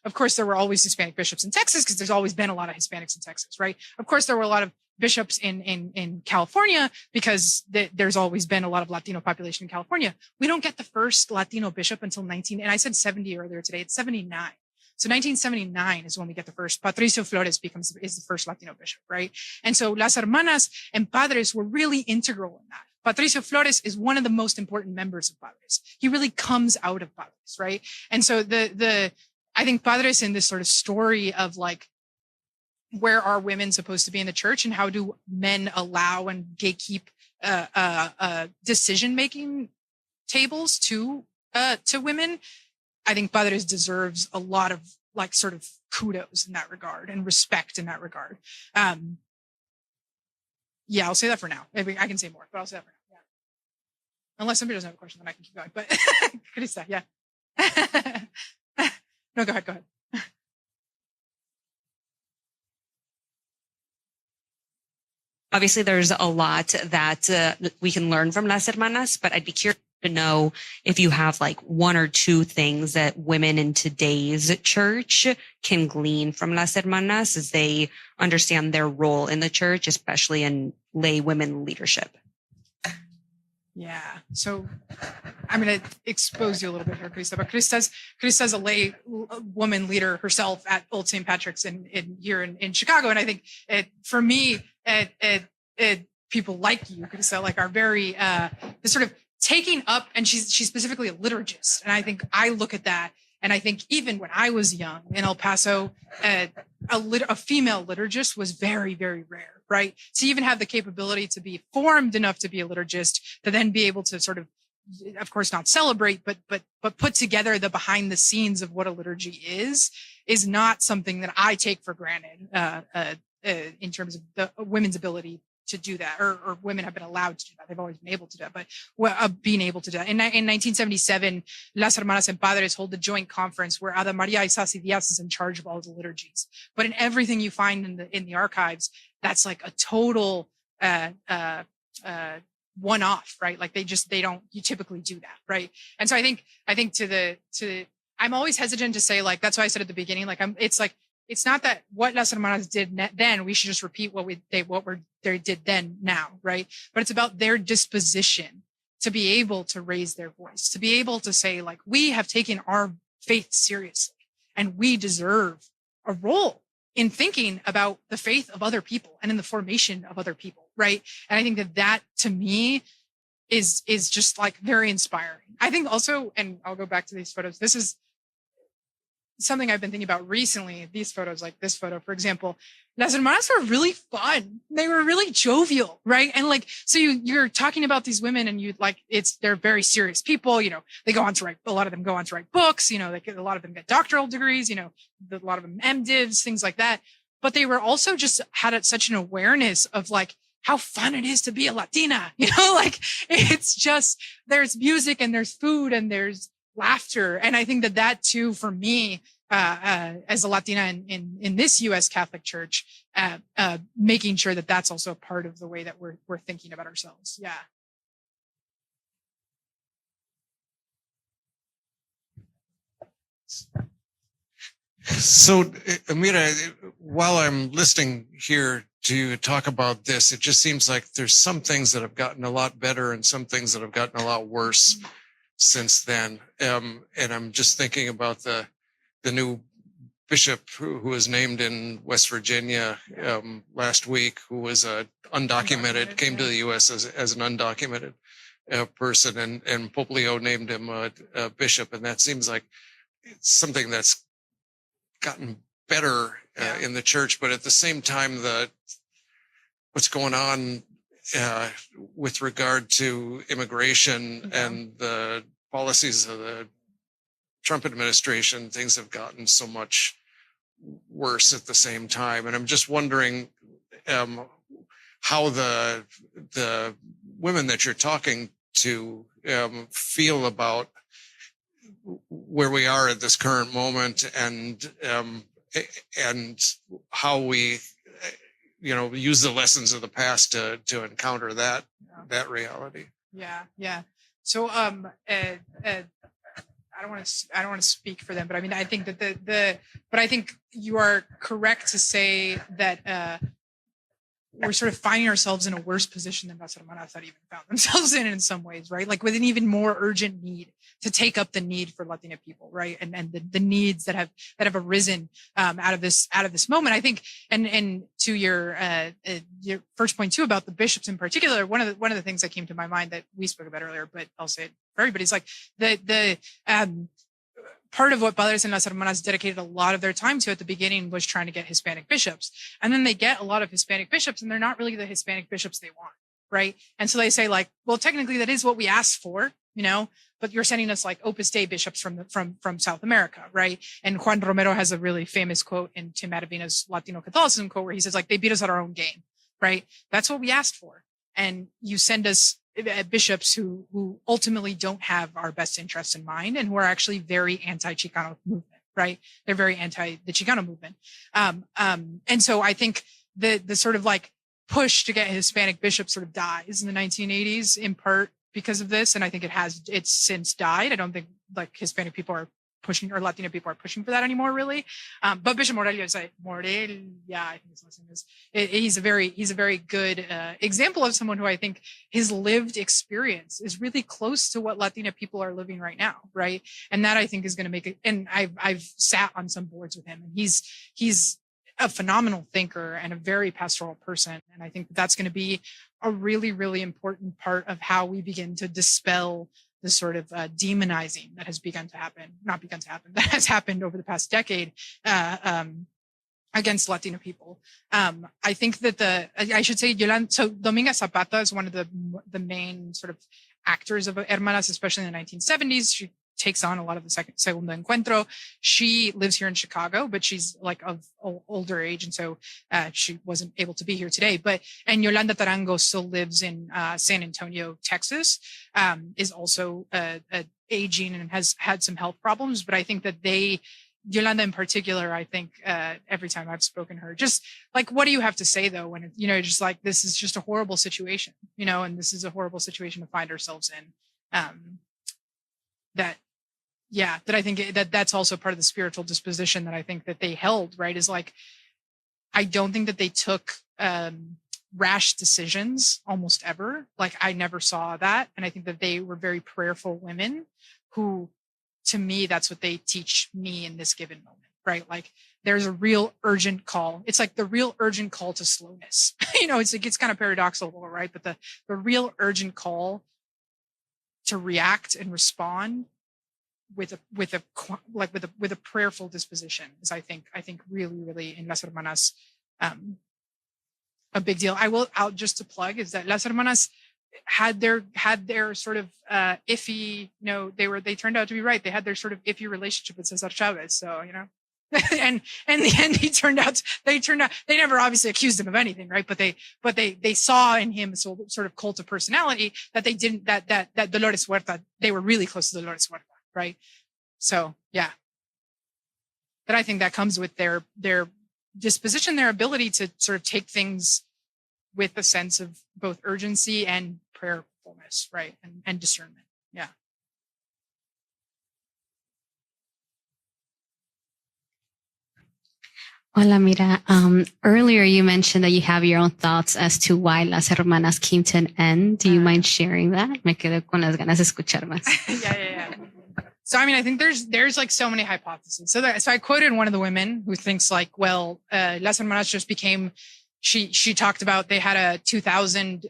of course, there were always Hispanic bishops in Texas because there's always been a lot of Hispanics in Texas, right? Of course, there were a lot of bishops in California because there's always been a lot of Latino population in California. We don't get the first Latino bishop until and I said 70 earlier today, it's 79. So 1979 is when we get the first. Patricio Flores is the first Latino bishop, right? And so Las Hermanas and Padres were really integral in that. Patricio Flores is one of the most important members of Padres. He really comes out of Padres, right? And so I think Padres in this sort of story of like, where are women supposed to be in the church, and how do men allow and gatekeep decision-making tables to women? I think Padres deserves a lot of like sort of kudos in that regard and respect in that regard. Yeah, I'll say that for now. Maybe I can say more, but I'll say that for now. Yeah. Unless somebody doesn't have a question, then I can keep going. But Krista, yeah. No, go ahead. Obviously, there's a lot that we can learn from Las Hermanas, but I'd be curious to know if you have like one or two things that women in today's church can glean from Las Hermanas as they understand their role in the church, especially in lay women leadership. Yeah. So I'm going to expose you a little bit here, Krista, but Krista's a lay woman leader herself at Old St. Patrick's here in Chicago. And I think for me, people like you, Krista, like are very, the sort of taking up, and she's specifically a liturgist. And I think I look at that, and I think even when I was young in El Paso, a female liturgist was very, very rare, right? To even have the capability to be formed enough to be a liturgist, to then be able to sort of course, not celebrate, but put together the behind the scenes of what a liturgy is not something that I take for granted in terms of the women's ability to do that, or women have been allowed to do that. They've always been able to do that, but being able to do that. In 1977, Las Hermanas and Padres hold a joint conference where Ada Maria Isasi Diaz is in charge of all the liturgies. But in everything you find in the archives, that's like a total one-off, right? Like you typically do that, right? And so I think I'm always hesitant to say, like, that's why I said at the beginning, like it's not that what Las Hermanas did then, we should just repeat what they did then now, right? But it's about their disposition to be able to raise their voice, to be able to say, like, we have taken our faith seriously and we deserve a role in thinking about the faith of other people and in the formation of other people, right? And I think that to me is just like very inspiring. I think also, and I'll go back to these photos, this is something I've been thinking about recently. These photos, like this photo, for example, Las Hermanas were really fun. They were really jovial, right? And like, so you're talking about these women and they're very serious people, they go on to write, a lot of them go on to write books, a lot of them get doctoral degrees, a lot of them MDivs, things like that. But they were also just had such an awareness of like how fun it is to be a Latina, like it's just, there's music and there's food and there's laughter. And I think that too, for me, as a Latina in this U.S. Catholic Church, making sure that that's also a part of the way that we're thinking about ourselves. Yeah. So, Amirah, while I'm listening here to you talk about this, it just seems like there's some things that have gotten a lot better and some things that have gotten a lot worse since then. And I'm just thinking about the new bishop who was named in West Virginia last week, who was undocumented, came to the U.S. as an undocumented person, and Pope Leo named him a bishop, and that seems like it's something that's gotten better in the church, but at the same time, what's going on with regard to immigration and the policies of the Trump administration, things have gotten so much worse at the same time. And I'm just wondering how the women that you're talking to feel about where we are at this current moment, and how we use the lessons of the past to encounter that reality. Yeah. So I don't want to speak for them, but I mean, I think that but I think you are correct to say that we're sort of finding ourselves in a worse position than Las Hermanas had even found themselves in some ways, right? Like with an even more urgent need to take up the need for Latina people, right? And the needs that have arisen out of this moment. I think, and to your first point too about the bishops in particular, one of the things that came to my mind that we spoke about earlier, but I'll say it for everybody, is like the part of what Padres and Las Hermanas dedicated a lot of their time to at the beginning was trying to get Hispanic bishops. And then they get a lot of Hispanic bishops, and they're not really the Hispanic bishops they want, right? And so they say like, well, technically that is what we asked for, but you're sending us like Opus Dei bishops from South America, right? And Juan Romero has a really famous quote in Tim Adavina's Latino Catholicism quote where he says like, they beat us at our own game, right? That's what we asked for. And you send us bishops who ultimately don't have our best interests in mind and who are actually very anti-Chicano movement, right? They're very anti the Chicano movement. And so I think the sort of like push to get Hispanic bishops sort of dies in the 1980s in part because of this. And I think it's since died. I don't think like Hispanic people are pushing, or Latino people are pushing for that anymore, really. But Bishop Morelia, I think his last name is. He's a very good example of someone who I think his lived experience is really close to what Latina people are living right now, right? And that I think is going to make it. And I've sat on some boards with him, and he's a phenomenal thinker and a very pastoral person. And I think that's going to be a really, really important part of how we begin to dispel the sort of demonizing that has that has happened over the past decade against Latino people. I think that I should say Yolanda, so Dominga Zapata is one of the main sort of actors of Hermanas, especially in the 1970s. She takes on a lot of the Segundo Encuentro. She lives here in Chicago, but she's like of older age. And so she wasn't able to be here today. And Yolanda Tarango still lives in San Antonio, Texas, is also aging and has had some health problems. But I think that Yolanda in particular, I think every time I've spoken to her, just like, what do you have to say though? When, just like, this is just a horrible situation, and this is a horrible situation to find ourselves in. That I think that's also part of the spiritual disposition that I think that they held, right? Is like, I don't think that they took rash decisions almost ever. Like, I never saw that. And I think that they were very prayerful women who, to me, that's what they teach me in this given moment, right? Like, there's a real urgent call. It's like the real urgent call to slowness. It's kind of paradoxical, right? But the real urgent call to react and respond with a prayerful disposition is I think really, really in Las Hermanas a big deal. I'll just to plug is that Las Hermanas had their sort of iffy, they turned out to be right. They had their sort of iffy relationship with Cesar Chavez. So, and in the end, they never obviously accused him of anything, right? But they saw in him a sort of cult of personality that Dolores Huerta, they were really close to Dolores Huerta, right? So yeah, but I think that comes with their disposition, their ability to sort of take things with a sense of both urgency and prayerfulness, right? And discernment. Yeah. Hola, Mira. Earlier you mentioned that you have your own thoughts as to why Las Hermanas came to an end. Do you mind sharing that? Me quedo con las ganas de escuchar más. Yeah. So, I mean, I think there's like so many hypotheses. So I quoted one of the women who thinks like, well, Las Hermanas just became, she talked about they had a 2000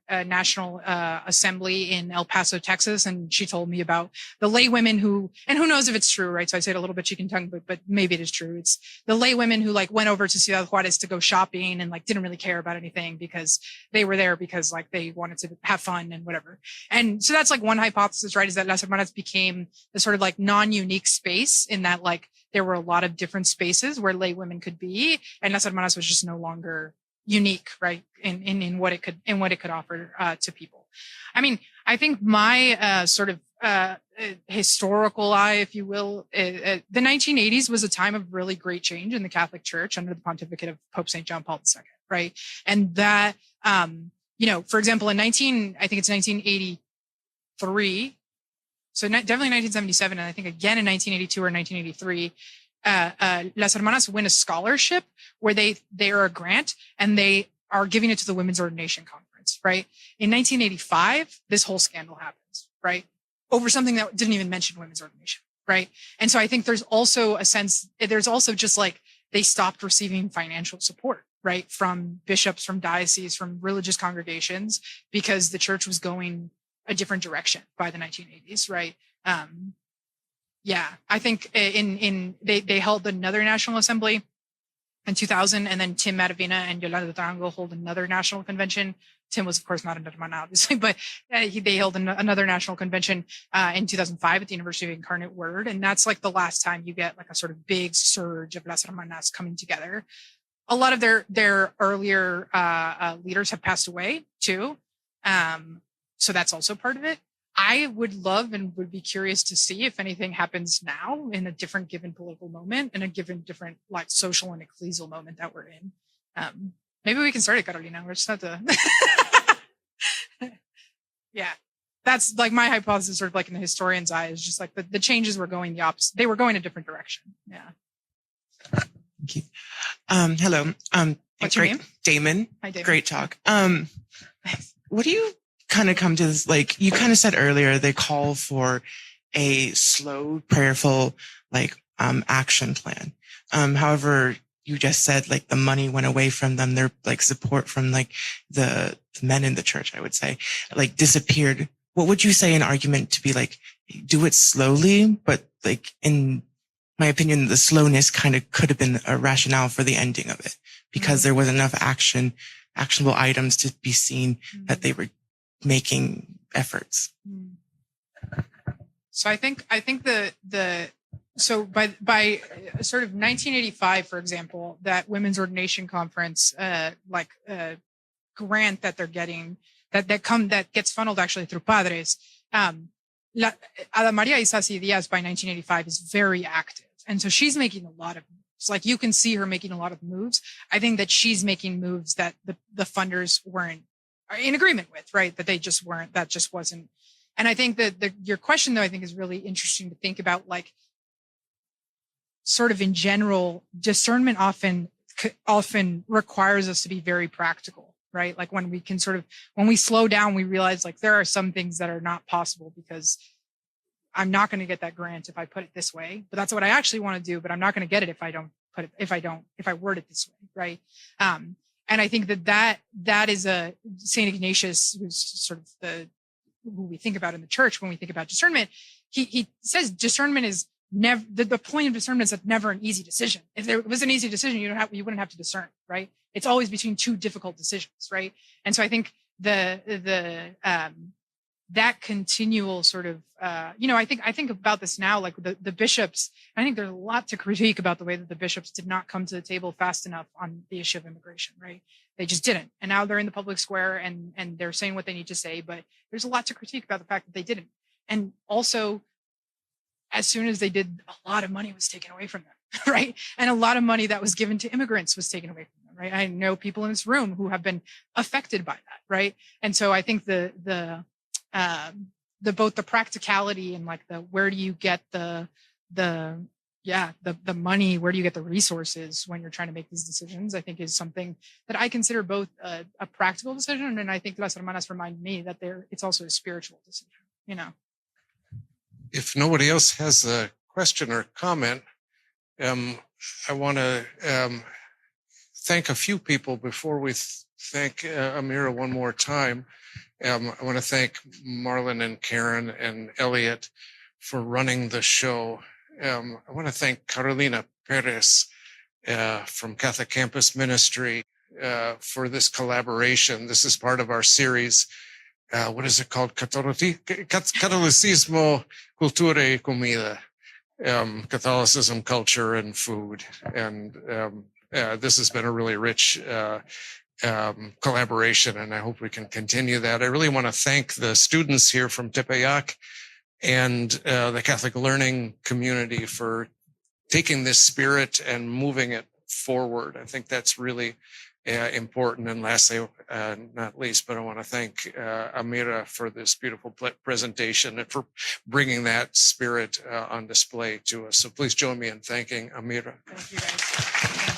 national assembly in El Paso, Texas, and she told me about the lay women who knows if it's true, right? So I said a little bit cheek and tongue, but maybe it is true. It's the lay women who like went over to Ciudad Juarez to go shopping and like didn't really care about anything because they were there because like they wanted to have fun and whatever. And so that's like one hypothesis, right? Is that Las Hermanas became the sort of like non-unique space in that like there were a lot of different spaces where lay women could be, and Las Hermanas was just no longer unique, right? In what it could offer to people. I mean, I think my sort of historical eye, if you will, the 1980s was a time of really great change in the Catholic Church under the pontificate of Pope St. John Paul II, right? And that, for example, I think it's 1983. So definitely 1977, and I think again in 1982 or 1983, Las Hermanas win a scholarship where they are a grant and they are giving it to the Women's Ordination Conference, right? In 1985, this whole scandal happens, right? Over something that didn't even mention women's ordination, right? And so I think there's also just like they stopped receiving financial support, right? From bishops, from dioceses, from religious congregations, because the church was going a different direction by the 1980s, right? I think they held another national assembly in 2000, and then Tim Matavina and Yolanda Durango hold another national convention. Tim was, of course, not an hermana, obviously, but they held another national convention in 2005 at the University of Incarnate Word, and that's like the last time you get like a sort of big surge of Las Hermanas coming together. A lot of their earlier leaders have passed away too. So that's also part of it. I would love and would be curious to see if anything happens now in a different given political moment, in a given different like social and ecclesial moment that we're in. Maybe we can start it, Carolina. We're just not to. Yeah, that's like my hypothesis, sort of like in the historian's eye, is just like the changes were going the opposite. They were going a different direction. Yeah. Thank you. Hello. What's your name? Damon. Hi, Damon. Great talk. What do you kind of come to this? Like you kind of said earlier, they call for a slow, prayerful, action plan. However, you just said like the money went away from them. Their like support from like the men in the church, I would say, like disappeared. What would you say an argument to be like, do it slowly, but like in my opinion, the slowness kind of could have been a rationale for the ending of it because there was enough actionable items to be seen that they were making efforts. So I think so by sort of 1985, for example, that women's ordination conference, grant that they're getting, that gets funneled actually through Padres. Ada Maria Isasi Diaz by 1985 is very active. And so she's making a lot of moves. Like you can see her making a lot of moves. I think that she's making moves that the funders weren't in agreement with, right? That just wasn't. And I think that your question though, I think is really interesting to think about, like sort of in general, discernment often requires us to be very practical, right? Like when we slow down, we realize like there are some things that are not possible because I'm not going to get that grant if I put it this way, but that's what I actually want to do. But I'm not going to get it if I word it this way. Right. And I think that is a St. Ignatius, who's sort of who we think about in the church when we think about discernment. He says discernment is never, the point of discernment is that never an easy decision. If there was an easy decision, you wouldn't have to discern, right? It's always between two difficult decisions, right? And so I think that continual sort of, I think about this now, like the bishops, I think there's a lot to critique about the way that the bishops did not come to the table fast enough on the issue of immigration, right? They just didn't. And now they're in the public square and they're saying what they need to say, but there's a lot to critique about the fact that they didn't. And also, as soon as they did, a lot of money was taken away from them, right? And a lot of money that was given to immigrants was taken away from them, right? I know people in this room who have been affected by that, right? And so I think the both the practicality and like where do you get the the money, where do you get the resources when you're trying to make these decisions, I think is something that I consider both a practical decision, and I think Las Hermanas remind me that it's also a spiritual decision, you know. If nobody else has a question or comment, I want to thank a few people before we thank Amirah one more time. I want to thank Marlon and Karen and Elliot for running the show. I want to thank Carolina Perez from Catholic Campus Ministry for this collaboration. This is part of our series. What is it called? Catolicismo, Cultura y Comida. Catholicism, culture, and food. And this has been a really rich collaboration, and I hope we can continue that. I really want to thank the students here from Tepeyac and the Catholic learning community for taking this spirit and moving it forward. I think that's really important. And lastly, not least, but I want to thank Amirah for this beautiful presentation and for bringing that spirit on display to us. So please join me in thanking Amirah. Thank you guys.